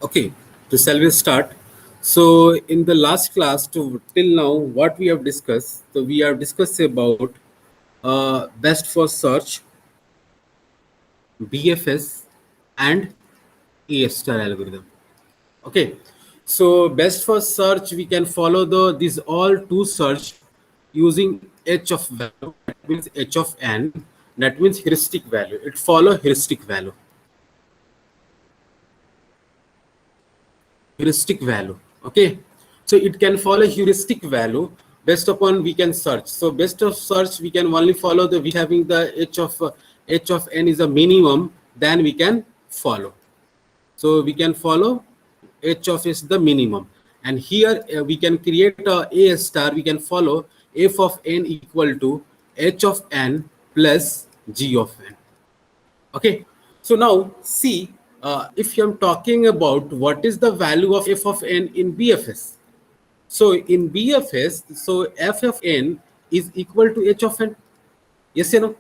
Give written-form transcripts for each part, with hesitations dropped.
Okay, so shall we start? So in the last class to till now, what we have discussed, so we have discussed about best for search, BFS, and A star algorithm. Okay, so best for search we can follow these all two search using h of value. That means h of n. That means heuristic value. It follow heuristic value. Heuristic value. Okay, so it can follow heuristic value based upon we can search. So best of search we can only follow the we having the h of n is a minimum, then we can follow. So we can follow h of is the minimum, and here we can create a star. We can follow f of n equal to h of n plus g of n. Okay, so now see, if I'm talking about what is the value of f of n in BFS. So in BFS, so f of n is equal to h of n. Yes or no?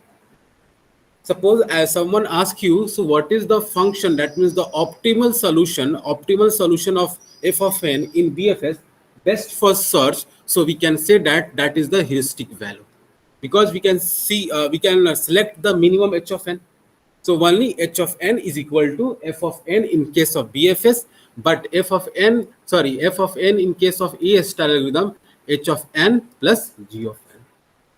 Suppose as someone asks you, so what is the function, that means the optimal solution of f of n in BFS, best for search. So we can say that that is the heuristic value, because we can see we can select the minimum h of n. So only h of n is equal to f of n in case of BFS, but f of n in case of A star algorithm, h of n plus g of n,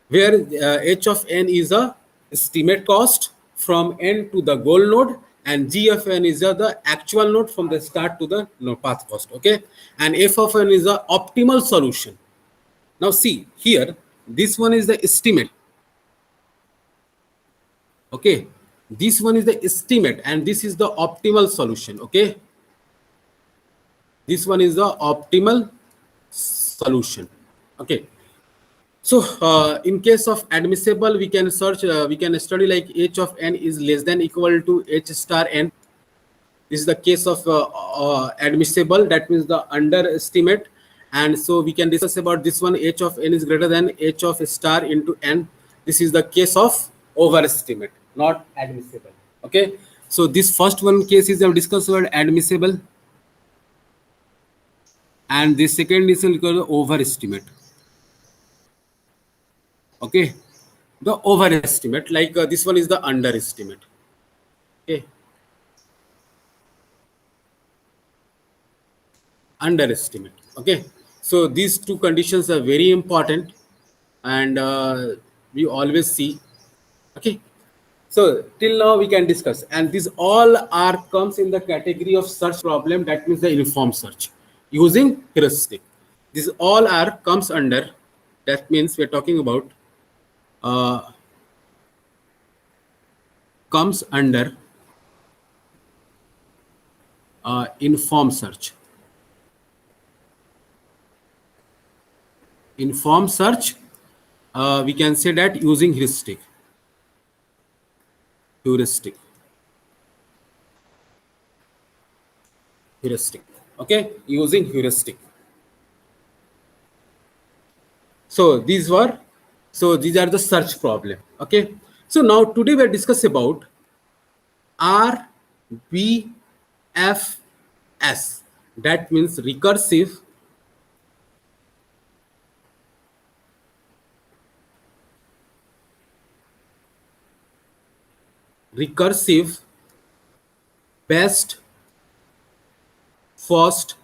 where h of n is a estimate cost from n to the goal node, and g of n is the actual node from the start to the path cost. Okay, and f of n is the optimal solution. Now see here, this one is the estimate. Okay, this one is the estimate, and this is the optimal solution. Okay, this one is the optimal solution. Okay, so in case of admissible, we can search, we can study like h of n is less than equal to h star n. This is the case of admissible, that means the underestimate. And so we can discuss about this one, h of n is greater than h of star into n. This is the case of overestimate, not admissible. Okay, so this first one case is discussed about admissible, and the second is equal to overestimate. Okay, the overestimate, like this one is the underestimate. Okay, underestimate. Okay, so these two conditions are very important, and we always see. Okay, so till now we can discuss, and these all are comes in the category of search problem, that means the informed search using heuristic. These all are comes under, that means we're talking about comes under informed search. Informed search, we can say that using heuristic. Heuristic. Okay, using heuristic. So these are the search problem. Okay, so now today we're discussing about RBFS, that means recursive best first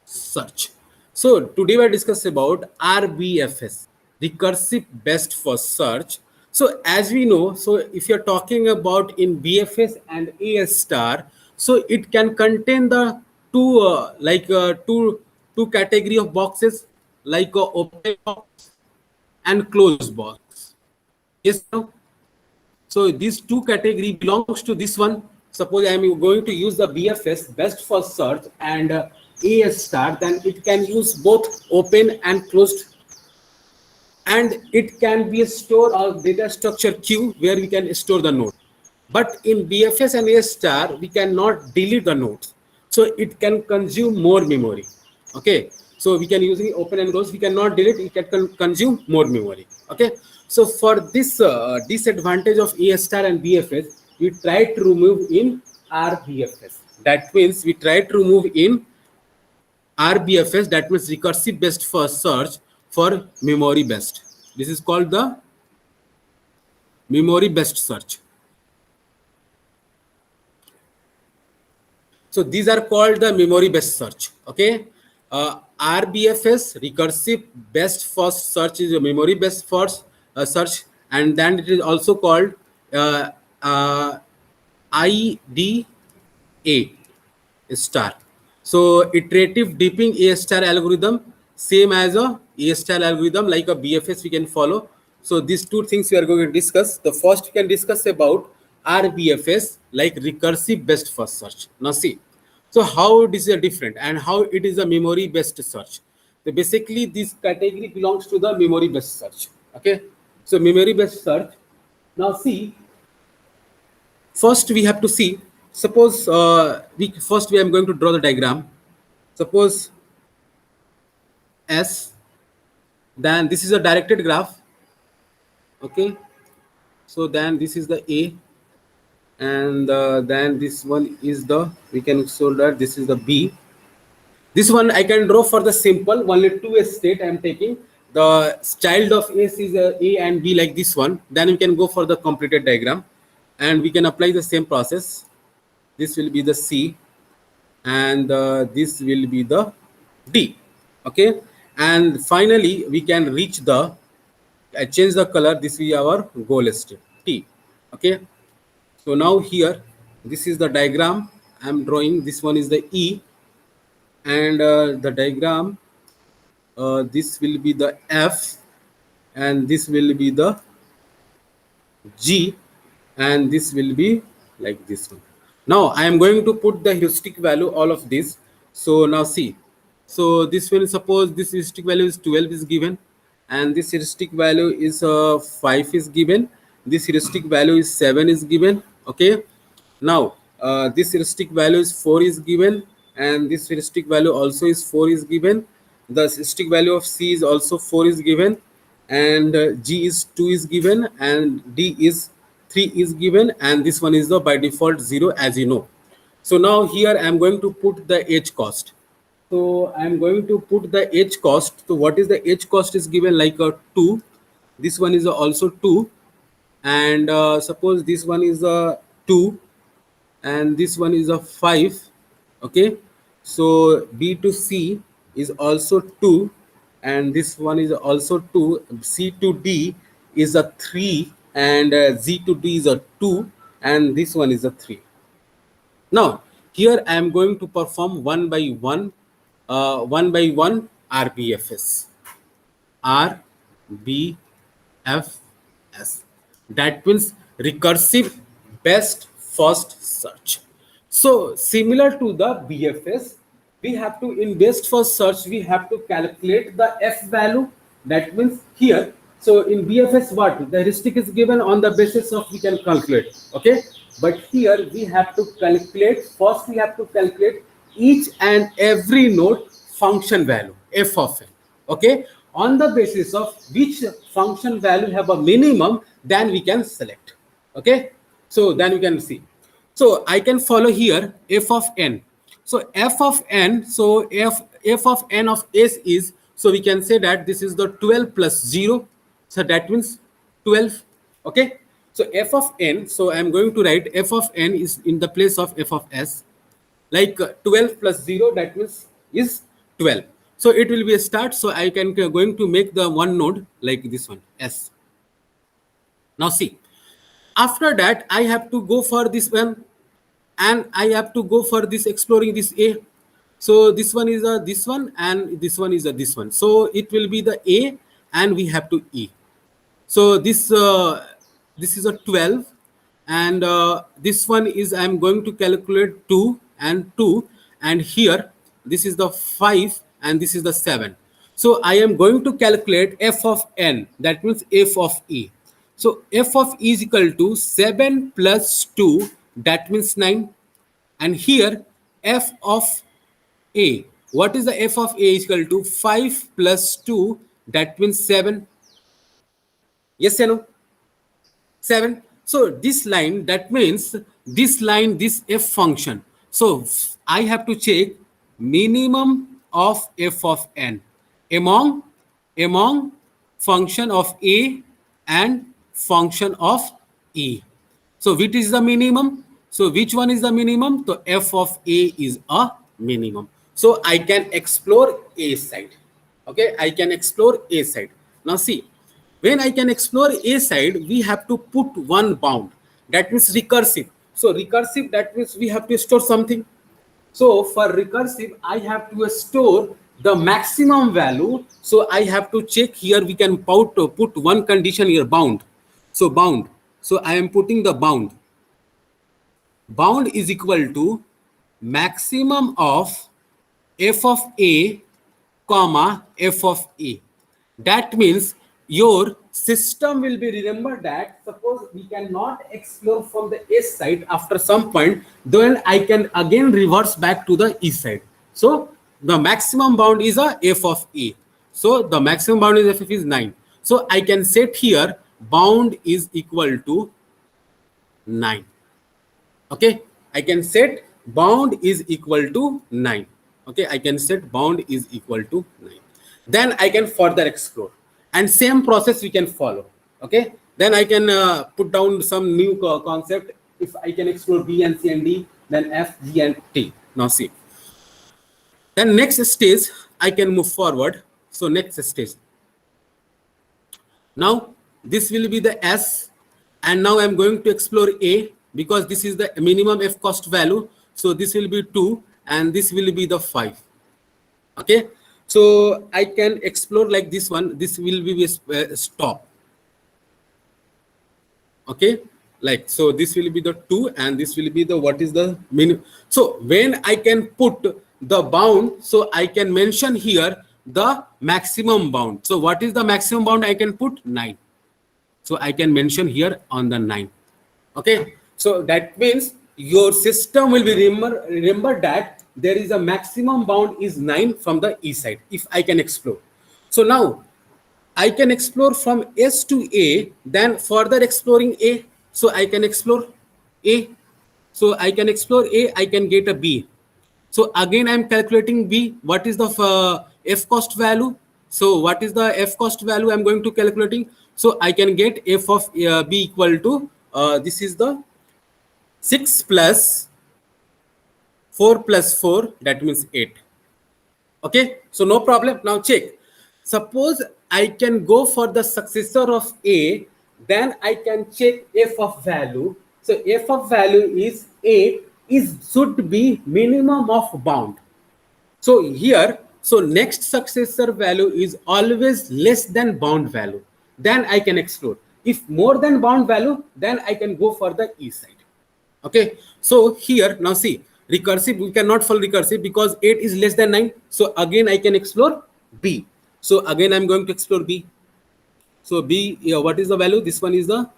search. So today we're discussing about RBFS, recursive best first search. So as we know, so if you're talking about in BFS and A star, so it can contain the two two category of boxes, like open box and closed box. Yes, no? So these two category belongs to this one. Suppose I am going to use the BFS, best first search, and A star, then it can use both open and closed, and it can be a store or data structure queue where we can store the node. But in BFS and A star, we cannot delete the nodes, so it can consume more memory. Okay, so we can using open and close, we cannot delete, it can consume more memory. Okay, so for this disadvantage of A star and BFS, we try to remove in RBFS. That means we try to remove in RBFS, that means recursive based first search for memory based. This is called the memory based search. So these are called the memory based search. Okay. RBFS, recursive based first search, is a memory based first search, and then it is also called uh, uh, IDA star. So iterative deeping A star algorithm, same as a star algorithm, like a BFS we can follow. So these two things we are going to discuss. The first we can discuss about RBFS, like recursive based first search. Now see, so how it is a different and how it is a memory based search. So basically this category belongs to the memory based search. Okay, so memory based search. Now see, first we have to see, suppose we am going to draw the diagram. Suppose S, then this is a directed graph. Okay, so then this is the A, and then this one is the, we can show that this is the B. This one I can draw for the simple only two state I am taking. The child of S is A and B, like this one. Then we can go for the completed diagram, and we can apply the same process. This will be the C, and this will be the D. Okay, and finally we can reach the, I change the color, this is our goal state T. Okay, so now here this is the diagram I'm drawing. This one is the E, and the diagram, this will be the F, and this will be the G, and this will be like this one. Now I am going to put the heuristic value all of this. So now see, so this will, suppose this heuristic value is 12 is given, and this heuristic value is 5 is given, this heuristic value is 7 is given. Okay, now this heuristic value is 4 is given, and this heuristic value also is 4 is given. The heuristic value of C is also 4 is given, and G is 2 is given, and D is 3 is given, and this one is the by default 0, as you know. So now here I am going to put the H cost. So I am going to put the H cost. So what is the H cost is given, like a 2. This one is also 2, and suppose this one is a 2, and this one is a 5. Okay, so B to C is also 2, and this one is also 2. C to D is a 3, and Z to D is a 2, and this one is a 3. Now here I am going to perform one by one RBFS. RBFS. That means recursive best first search. So similar to the BFS, we have to, in best first search, we have to calculate the F value. That means here, so in BFS what? The heuristic is given, on the basis of we can calculate. Okay, but here we have to calculate, first we have to calculate each and every node function value, F of n. Okay, on the basis of which function value have a minimum, then we can select. Okay, so then we can see, so I can follow here F of n. So F of n, so f of n of S is, so we can say that this is the 12 plus 0, so that means 12. Okay, so F of n, so I am going to write F of n is in the place of F of S, like 12 plus 0, that means is 12. So it will be a start, so I can going to make the one node like this one, S. Now see, after that I have to go for this one, and I have to go for this exploring this A. So this one is a this one, and this one is a this one, so it will be the A, and we have to E. So this is a 12, and this one is, I am going to calculate 2 and 2, and here this is the 5, and this is the 7. So I am going to calculate F of n, that means F of E. So F of E is equal to 7 plus 2, that means 9, and here F of A, what is the F of A is equal to 5 plus 2, that means 7. Yes or no? 7. So this line, that means this line, this F function. So I have to check minimum of f of n among function of a and function of e. So which is the minimum? So which one is the minimum? So f of a is a minimum. So I can explore a side. Okay, I can explore a side. Now see, when I can explore a side, we have to put one bound. That means recursive. So recursive, that means we have to store something. So for recursive, I have to store the maximum value. So I have to check here. We can put one condition here, bound. So bound. So I am putting the bound. Bound is equal to maximum of f of a comma f of a. That means your system will be remembered that suppose we cannot explore from the S side after some point, then I can again reverse back to the E side. So the maximum bound is a f of a. So the maximum bound is f of is 9. So I can set here bound is equal to 9. Okay, I can set bound is equal to 9. Okay, I can set bound is equal to 9. Then I can further explore and same process we can follow. Okay, then I can put down some new concept. If I can explore B and C and D, then F, G and T. Now see, then next stage I can move forward. So next stage, now this will be the S, and now I'm going to explore A because this is the minimum F cost value. So this will be 2 and this will be the 5. Okay, so I can explore like this one. This will be a stop. Okay, like so this will be the 2 and this will be the what is the minimum. So when I can put the bound, so I can mention here the maximum bound. So what is the maximum bound I can put? 9. So I can mention here on the 9. Okay, so that means your system will be remember that there is a maximum bound is 9 from the E side if I can explore. So now I can explore from S to A, then further exploring A. So I can explore A. So I can explore A, I can get a B. So again, I'm calculating B. What is the F cost value? So what is the F cost value I'm going to calculating? So I can get F of B equal to, this is the 6 plus 4 plus 4, that means 8. Okay, so no problem. Now check. Suppose I can go for the successor of A, then I can check F of value. So F of value is 8 should be minimum of bound. So here, so next successor value is always less than bound value. Then I can explore. If more than bound value, then I can go for the E side. Okay, so here now see recursive, we cannot follow recursive because 8 is less than 9. So again I can explore B. So again I'm going to explore B. So B, what is the value? This one is the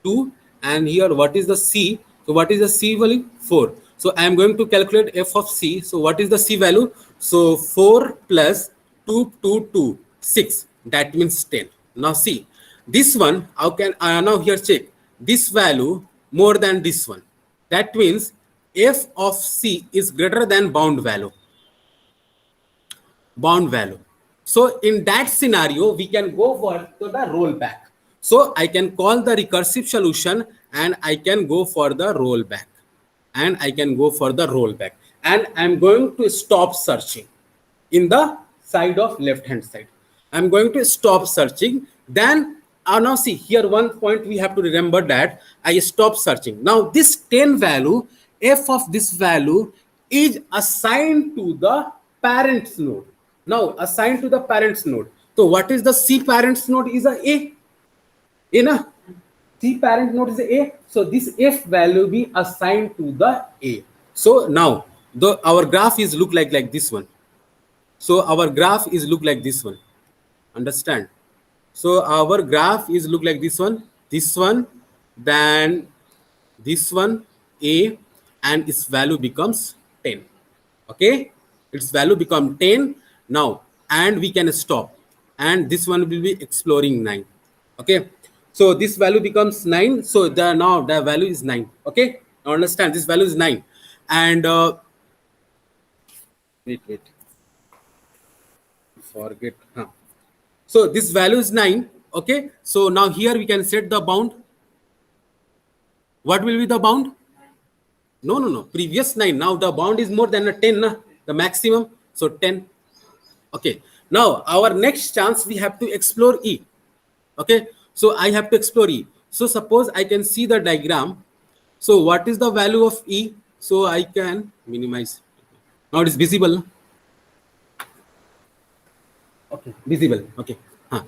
2, and here what is the C? So what is the C value? 4. So I am going to calculate F of C. So what is the C value? So 4 plus 2, 2, 2, 6. That means 10. Now see, this one, how can I now here check this value more than this one? That means F of C is greater than bound value. Bound value. So in that scenario, we can go for to the rollback. So I can call the recursive solution and I can go for the rollback. And I can go for the rollback. And I'm going to stop searching in the side of left hand side. I'm going to stop searching. Then now see here one point we have to remember that I stop searching. Now this 10 value, F of this value is assigned to the parents node. Now assigned to the parents node. So what is the C parents node is a A. C parent node is A. So this F value be assigned to the A. So now our graph is look like this one. So our graph is look like this one. Understand? So our graph is look like this one, then this one A, and its value becomes 10. Okay, its value become 10 now, and we can stop, and this one will be exploring 9. Okay, so this value becomes 9. So now the value is 9. Okay, now understand this value is 9, and Wait. Forget. Huh. So this value is 9. Okay. So now here we can set the bound. What will be the bound? No. Previous 9. Now the bound is more than a 10. Na? The maximum. So 10. Okay. Now our next chance we have to explore E. Okay. So I have to explore E. So suppose I can see the diagram. So what is the value of E? So I can minimize. Now it is visible. Okay, visible. Okay. Huh.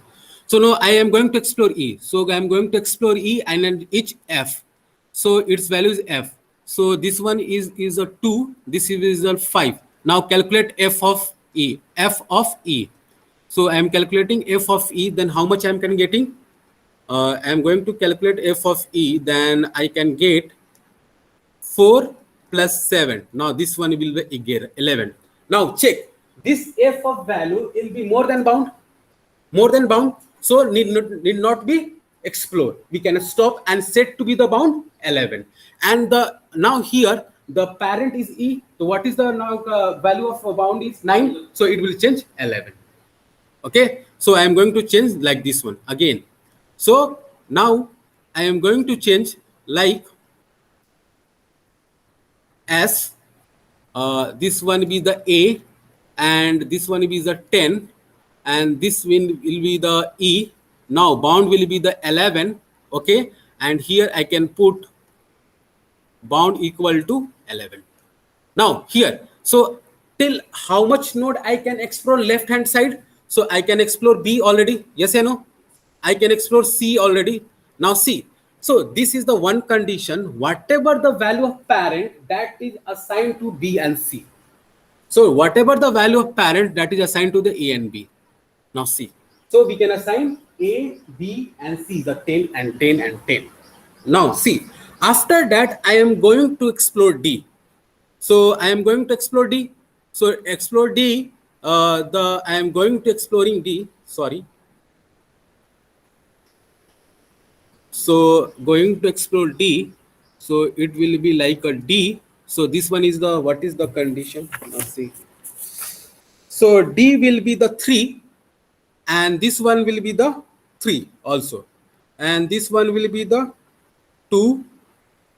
So now I am going to explore E. So I am going to explore E and then each F. So its value is F. So this one is a 2. This is a 5. Now calculate F of E. F of E. So I am calculating F of E. Then how much I am getting? I am going to calculate F of E. Then I can get 4 plus 7. Now this one will be 11. Now check. This F of value will be more than bound. More than bound. So need not be explored. We can stop and set to be the bound 11. And the now here the parent is E. So what is the now value of a bound is 9. So it will change 11. Okay. So I am going to change like this one again. So now I am going to change like S. This one be the A, and this one be the 10, and this will be the E. Now bound will be the 11. Okay, and here I can put bound equal to 11. Now here, so till how much node I can explore left hand side? So I can explore B already. Yes or no? I can explore C already. Now C. So this is the one condition. Whatever the value of parent, that is assigned to B and C. So whatever the value of parent, that is assigned to the A and B. Now C. So we can assign A, B, and C, the 10 and 10 and 10. Now C. After that, I am going to explore D. So I am going to explore D. So explore D. I am going to exploring D. Sorry. So going to explore D. So it will be like a D. So this one is the, what is the condition? Let's see. So D will be the 3, and this one will be the 3 also, and this one will be the 2,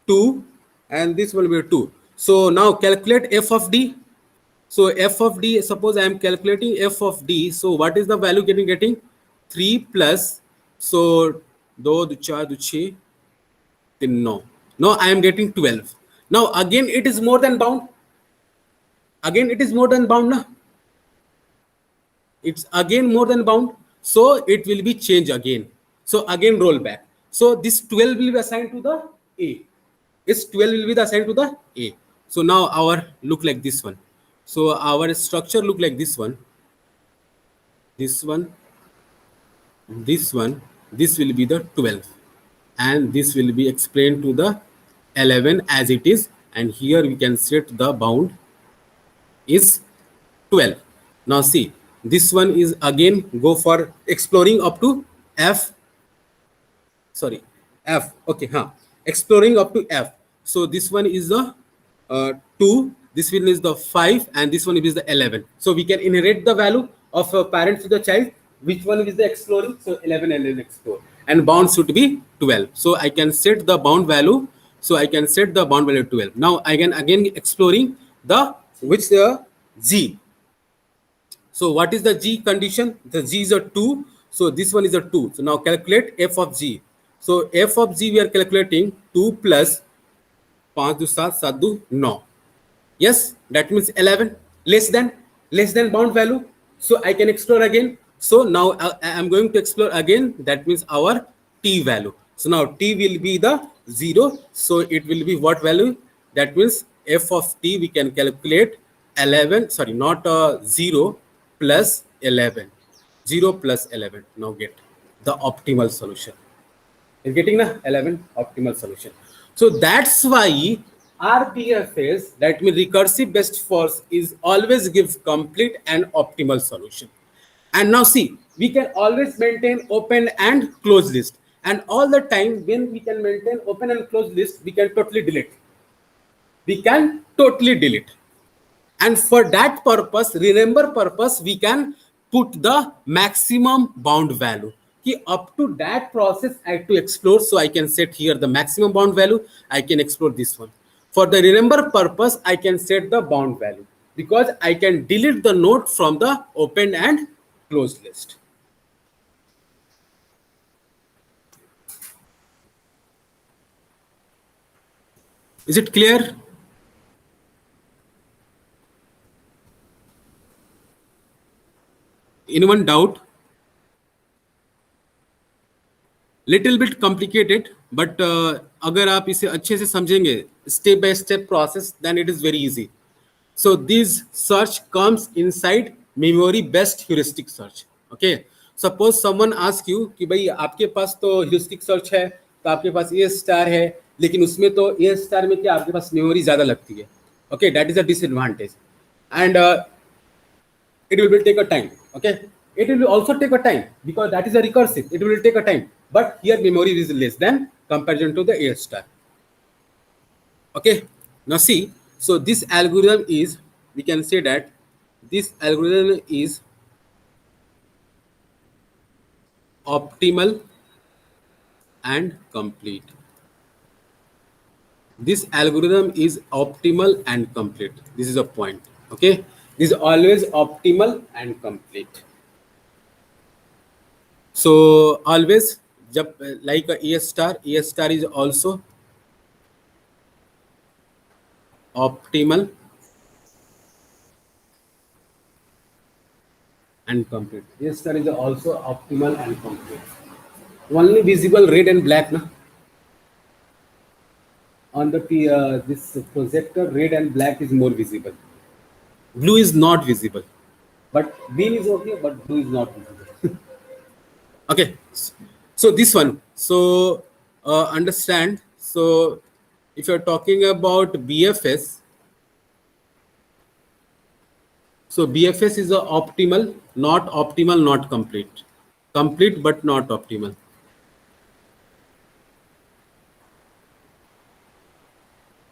2, and this will be 2. So now calculate F of D. So F of D, suppose I am calculating F of D. So what is the value getting? 3 plus, so 2, 4, 6, 9. Now I am getting 12. Now again it is more than bound. Again it is more than bound. Na? It's again more than bound. So it will be changed again. So again roll back. So this 12 will be assigned to the A. This 12 will be assigned to the A. So now our look like this one. So our structure look like this one. This one. This one. This will be the 12. And this will be explained to the 11 as it is. And here we can set the bound is 12. Now see, this one is again go for exploring up to F. Sorry, F. Okay, exploring up to F. So this one is the 2, this one is the 5, and this one is the 11. So we can inherit the value of a parent to the child. Which one is the exploring? So 11 explore, and bound should be 12. So I can set the bound value. So I can set the bound value 12. Now I can again exploring the which G. So what is the G condition? The G is a 2. So this one is a 2. So now calculate F of G. So F of G we are calculating 2 plus 5 2 7 7 2 9. Yes, that means 11 less than bound value. So I can explore again. So now I am going to explore again. That means our T value. So now T will be the 0. So it will be what value? That means F of T we can calculate 11. Sorry, not 0 plus 11. 0 plus 11. Now get the optimal solution. You're getting the 11 optimal solution. So that's why RBFS, that means recursive best first, is always give complete and optimal solution. And now see, we can always maintain open and closed list. And all the time when we can maintain open and closed list, we can totally delete. We can totally delete. And for that purpose, remember purpose, we can put the maximum bound value. Ki up to that process I have to explore, so I can set here the maximum bound value. I can explore this one. For the remember purpose, I can set the bound value because I can delete the node from the open and closed list. Is it clear? Anyone doubt? Little bit complicated but अगर आप इसे अच्छे से समझेंगे step by step process then it is very easy. So this search comes inside memory based heuristic search. Okay, suppose someone ask you कि भाई आपके पास तो heuristic search है, तो आपके पास A star है, लेकिन उसमें तो A star में क्या आपके पास मेमोरी ज्यादा लगती है. Okay, that is a disadvantage, and it will take a time. Okay, it will also take a time because that is a recursive. It will take a time, but here memory is less than comparison to the A star. Okay, now see, so this algorithm is, we can say that this algorithm is optimal and complete. This algorithm is optimal and complete. This is a point. Okay, this is always optimal and complete. So always jab, like a star is also optimal and complete. A star is also optimal and complete. Only visible red and black, na? On the this projector, red and black is more visible. Blue is not visible, but green is okay, but blue is not visible. Okay, so this one. So understand. So if you're talking about BFS, so BFS is a optimal, not complete. Complete but not optimal.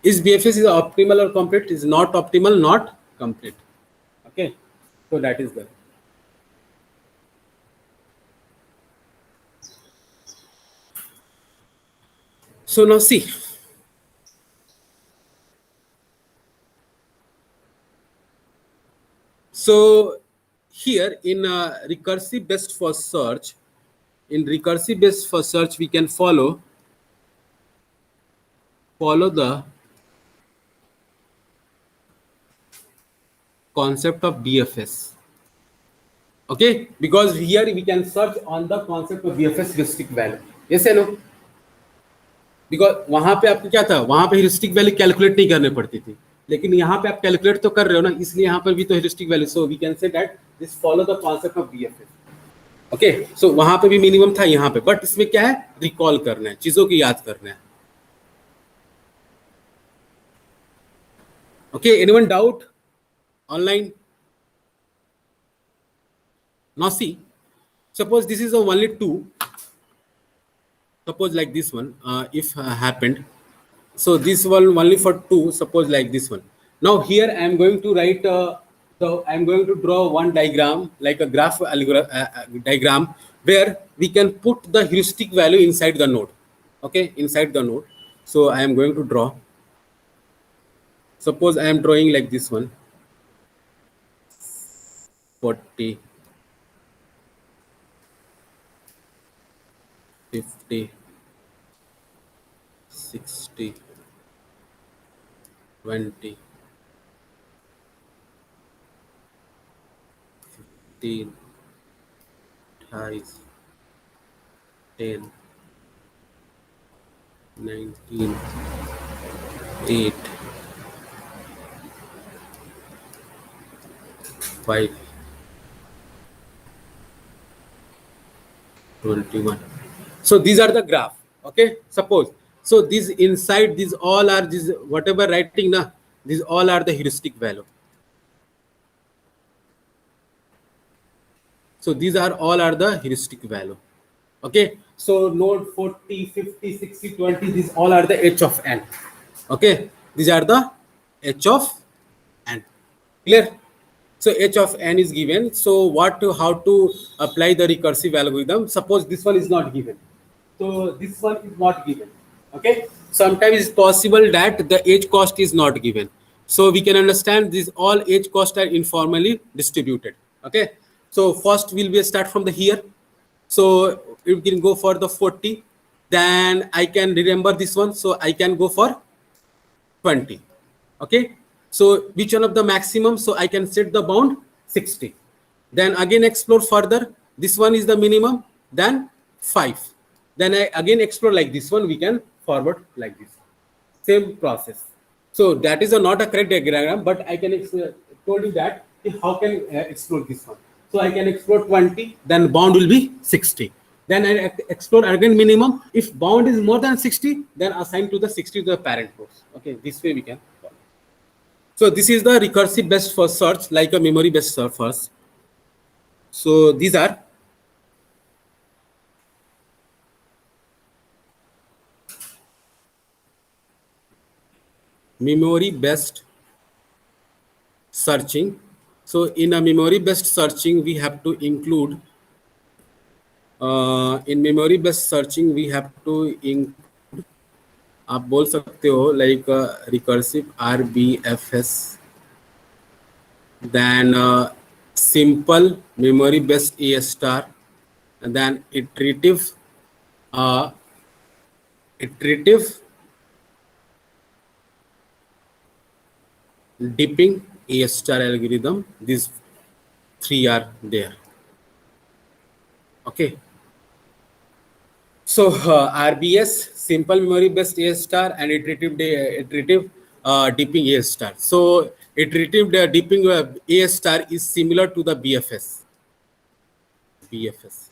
Is BFS is optimal or complete? Is not optimal, not complete. Okay, so that is the. So now see. So here in recursive based for search, we can follow the concept of BFS. Okay, because here we can search on the concept of BFS heuristic value. Yes or no? Because वहां पे आपको क्या था, वहां पे heuristic value calculate नहीं करने पड़ती थी, लेकिन यहाँ पे आप कैलकुलेट तो कर रहे हो ना, इसलिए यहाँ पर भी तो heuristic value. So we can say that this follow the concept of BFS. Okay, so वहां पे भी मिनिमम था यहाँ पे, बट इसमें क्या है, रिकॉल करना है, चीजों की याद करना है. Okay, anyone doubt online? Now see, suppose this is a only two, suppose like this one, if happened, so this one only for two, suppose like this one. Now here I am going to write so I am going to draw one diagram, like a graph diagram, where we can put the heuristic value inside the node. Okay, inside the node. So I am going to draw, suppose I am drawing like this one, 40, 50, 60, 20, 15, 28, 10, 19, 8, 5, 21. So these are the graph. Okay, suppose, so these inside, these all are, these whatever writing na, these all are the heuristic value. So these are all are the heuristic value. Okay, so node 40, 50, 60, 20, these all are the h of n. Okay, these are the h of n. Clear? So h of n is given. So how to apply the recursive algorithm? Suppose this one is not given. So this one is not given. Okay. Sometimes it's possible that the h cost is not given. So we can understand these all h costs are informally distributed. Okay. So first we'll start from the here. So we can go for the 40. Then I can remember this one. So I can go for 20. Okay. So which one of the maximum? So I can set the bound 60. Then again explore further. This one is the minimum. Then 5. Then I again explore like this one. We can forward like this. Same process. So that is not a correct diagram, but I can told you that how can explore this one. So I can explore 20, then bound will be 60. Then I explore again minimum. If bound is more than 60, then assign to the 60 to the parent nodes. Okay, this way we can follow. So this is the recursive best first search, like a memory best search first. So these are memory based searching. So in a memory based searching, we have to include in memory based searching we have to include, आप बोल सकते हो like recursive RBFS, then simple memory based A star, and then uh, iterative dipping A star algorithm. These three are there. Okay. So RBS, simple memory based A star, and iterative dipping A star. So iterative dipping A star is similar to the BFS. BFS.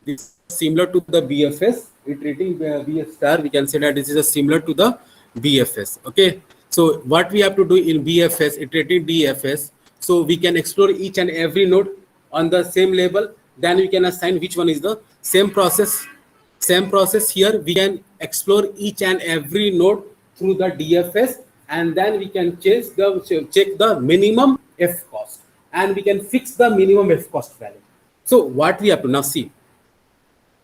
This is similar to the BFS. Iterating B star, we can say that this is a similar to the BFS. Okay. So what we have to do in BFS, iterating DFS, so we can explore each and every node on the same level. Then we can assign which one is the same process. Same process here. We can explore each and every node through the DFS, and then we can check the minimum F cost, and we can fix the minimum F cost value. So what we have to now see.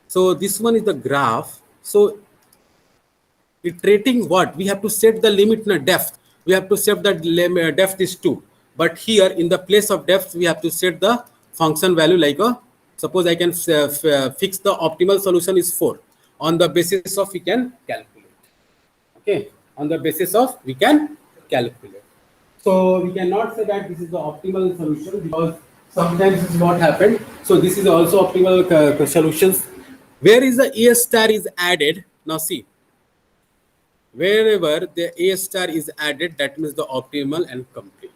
So this one is the graph. So iterating what? We have to set the limit in a depth. We have to set that depth is 2. But here in the place of depth, we have to set the function value like a, suppose I can fix the optimal solution is 4. On the basis of we can calculate. Okay. On the basis of we can calculate. So we cannot say that this is the optimal solution because sometimes this is what happened. So this is also optimal solutions. Where is the A star is added? Now see, wherever the A star is added, that means the optimal and complete.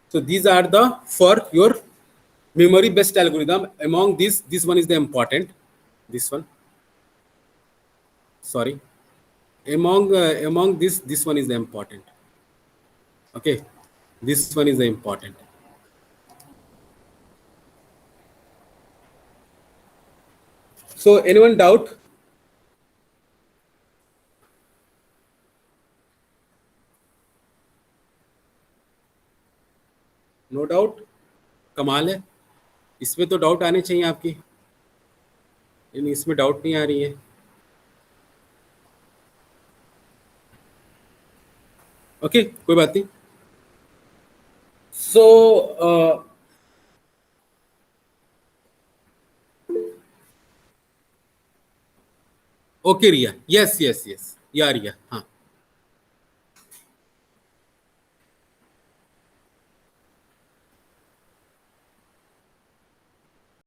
So these are the for your memory based algorithm. Among this one is the important. This one. Sorry. Among this one is the important. Okay. This one is the important. So anyone doubt? No doubt, कमाल है। इसमें तो doubt आने चाहिए आपकी, लेकिन इसमें doubt नहीं आ रही है। ओके, कोई बात नहीं। सो ओके रिया, यस यस यस, या रिया, हाँ